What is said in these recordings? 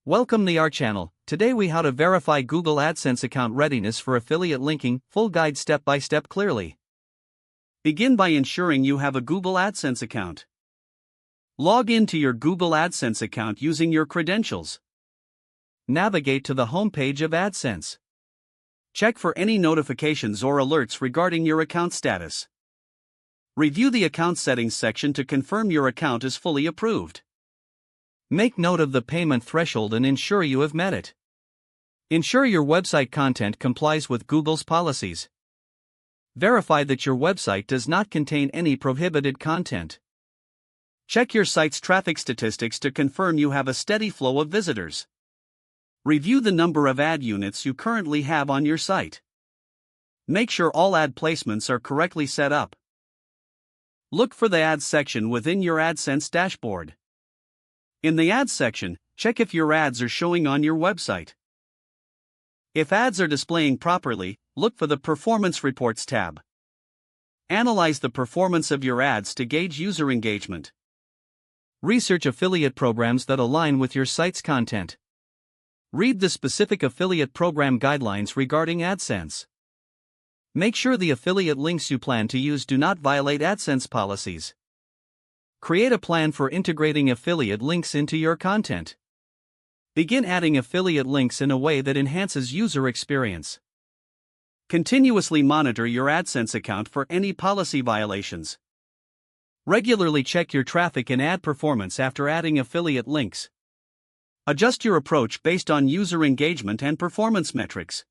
Welcome to our channel. Today we how to verify Google AdSense account readiness for affiliate linking, full guide step by step clearly. Begin by ensuring you have a Google AdSense account. Log into your Google AdSense account using your credentials. Navigate to the home page of AdSense. Check for any notifications or alerts regarding your account status. Review the account settings section to confirm your account is fully approved. Make note of the payment threshold and ensure you have met it. Ensure your website content complies with Google's policies. Verify that your website does not contain any prohibited content. Check your site's traffic statistics to confirm you have a steady flow of visitors. Review the number of ad units you currently have on your site. Make sure all ad placements are correctly set up. Look for the Ads section within your AdSense dashboard. In the Ads section, check if your ads are showing on your website. If ads are displaying properly, look for the Performance Reports tab. Analyze the performance of your ads to gauge user engagement. Research affiliate programs that align with your site's content. Read the specific affiliate program guidelines regarding AdSense. Make sure the affiliate links you plan to use do not violate AdSense policies. Create a plan for integrating affiliate links into your content. Begin adding affiliate links in a way that enhances user experience. Continuously monitor your AdSense account for any policy violations. Regularly check your traffic and ad performance after adding affiliate links. Adjust your approach based on user engagement and performance metrics.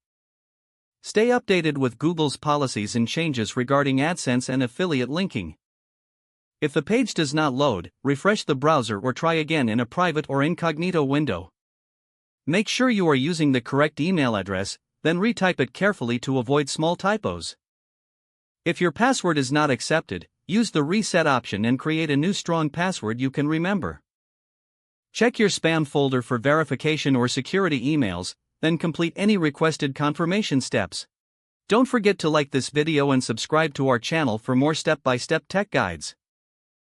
Stay updated with Google's policies and changes regarding AdSense and affiliate linking. If the page does not load, refresh the browser or try again in a private or incognito window. Make sure you are using the correct email address, then retype it carefully to avoid small typos. If your password is not accepted, use the reset option and create a new strong password you can remember. Check your spam folder for verification or security emails, then complete any requested confirmation steps. Don't forget to like this video and subscribe to our channel for more step-by-step tech guides.